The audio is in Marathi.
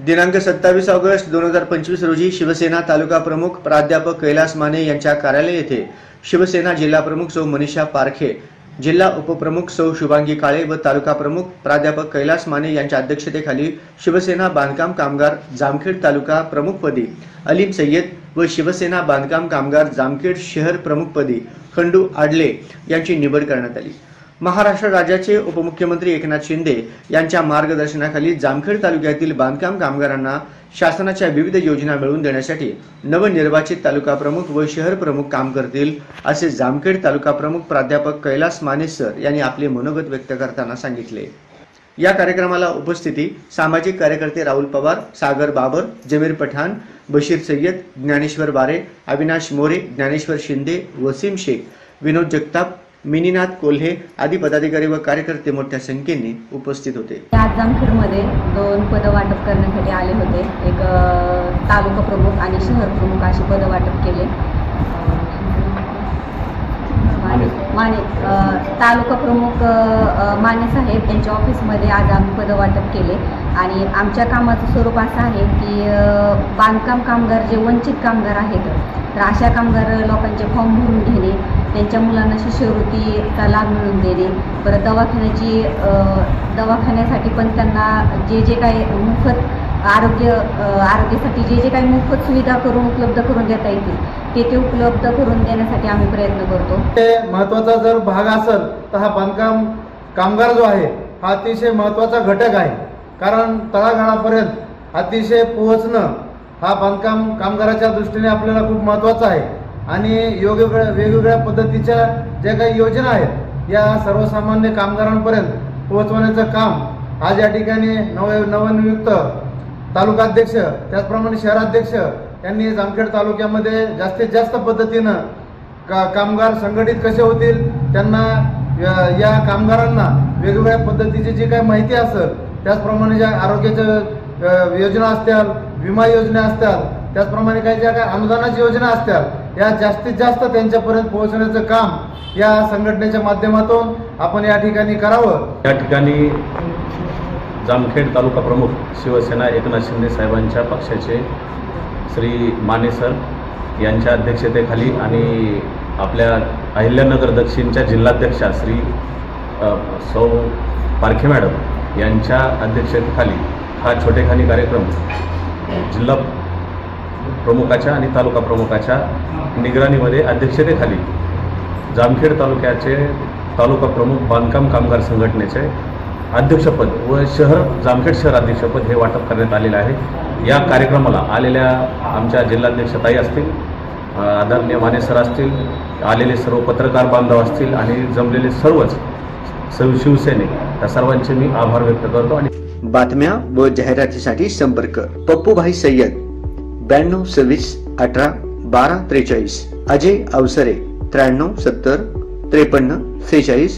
दिनांक 27 ऑगस्ट 2025 रोजी शिवसेना तालुका प्रमुख प्राध्यापक कैलास माने यांच्या कार्यालय येथे शिवसेना जिल्हा प्रमुख सौ मनीषा पारखे, जिल्हा उपप्रमुख सौ शुभांगी काळे व तालुका प्रमुख प्राध्यापक कैलास माने यांच्या अध्यक्षतेखाली शिवसेना बांधकाम कामगार जामखेड तालुका प्रमुखपदी अलीम सय्यद व शिवसेना बांधकाम कामगार जामखेड शहर प्रमुखपदी खंडू आडले यांची निवड करण्यात आली। महाराष्ट्र राज्याचे उपमुख्यमंत्री एकनाथ शिंदे यांच्या मार्गदर्शनाखाली जामखेड तालुक्यातील बांधकाम कामगारांना शासनाच्या विविध योजना मिळवून देण्यासाठी नवनिर्वाचित तालुका प्रमुख व शहर प्रमुख काम करतील, असे जामखेड तालुका प्रमुख प्राध्यापक कैलास माने सर यांनी आपले मनोगत व्यक्त करताना सांगितले। या कार्यक्रमाला उपस्थिती सामाजिक कार्यकर्ते राहुल पवार, सागर बाबर, जमीर पठाण, बशीर सय्यद, ज्ञानेश्वर बारे, अविनाश मोरे, ज्ञानेश्वर शिंदे, वसीम शेख, विनोद जगताप, मिनीनाथ कोल्हे आदी पदाधिकारी व कार्यकर्ते मोठ्या संख्येने उपस्थित होते। आज जामखेडमध्ये 2 पद वाटप करण्यासाठी आले होते। एक तालुका प्रमुख आणि शहर प्रमुख अशी पद वाटप केले। माने तालुका प्रमुख माने साहेब यांच्या ऑफिसमध्ये आज आम्ही पद वाटप केले आणि आमच्या कामाचं स्वरूप असं आहे की बांधकाम कामगार जे वंचित कामगार आहेत तर अशा कामगार लोकांचे फॉर्म भरून घेणे, त्यांच्या मुलांना शिष्यवृत्तीचा लाभ मिळवून देणे, परत दवाखान्यासाठी पण त्यांना जे काही मोफत आरोग्यासाठी जे काही मोफत सुविधा उपलब्ध करून देता येतील ते उपलब्ध करून देण्यासाठी आम्ही प्रयत्न करतो। महत्त्वाचा जर भाग असेल तर हा बांधकाम कामगार जो आहे हा अतिशय महत्त्वाचा घटक आहे, कारण तळागाळापर्यंत अतिशय पोहोचणं हा बांधकाम कामगाराच्या दृष्टीने आपल्याला खूप महत्त्वाचा आहे आणि वेगवेगळ्या पद्धतीच्या ज्या काही योजना आहेत या सर्वसामान्य कामगारांपर्यंत पोहोचवण्याचं काम आज या ठिकाणी नवनियुक्त तालुकाध्यक्ष त्याचप्रमाणे शहराध्यक्ष यांनी जामखेड तालुक्यामध्ये जास्तीत जास्त पद्धतीनं कामगार संघटित कसे होतील, त्यांना या कामगारांना वेगवेगळ्या पद्धतीची जी काही माहिती असेल त्याचप्रमाणे ज्या आरोग्याच्या योजना असतील, विमा योजना असतील, त्याचप्रमाणे काही ज्या काही अनुदानाची योजना असतील या जास्तीत जास्त त्यांच्यापर्यंत पोहोचण्याचं काम या संघटनेच्या माध्यमातून आपण या ठिकाणी करावं। या ठिकाणी जामखेड तालुका प्रमुख शिवसेना एकनाथ शिंदे साहेबांच्या पक्षाचे श्री माने सर यांच्या अध्यक्षतेखाली आणि आपल्या अहिल्यानगर दक्षिणच्या जिल्हाध्यक्षा श्री सौ पारखे मॅडम यांच्या अध्यक्षतेखाली हा छोटेखानी कार्यक्रम जिल्हा प्रमुखाच्या आणि तालुका प्रमुखाच्या निगराणीमध्ये अध्यक्षतेखाली जामखेड तालुक्याचे तालुका प्रमुख बांधकाम कामगार संघटनेचे अध्यक्षपद व जामखेड शहर अध्यक्षपद हे वाटप करण्यात आलेले आहे। या कार्यक्रमाला आलेल्या आमच्या जिल्हाध्यक्षताई असतील, आदरणीय माने सर असतील, आलेले सर्व पत्रकार बांधव असतील आणि जमलेले सर्वच शिवसैनिक त्या सर्वांचे मी आभार व्यक्त करतो। आणि बातम्या व जाहिरातीसाठी संपर्क पप्पूभाई सय्यद 92 26 18 12 43, अजय अवसरे 93 70 53 46।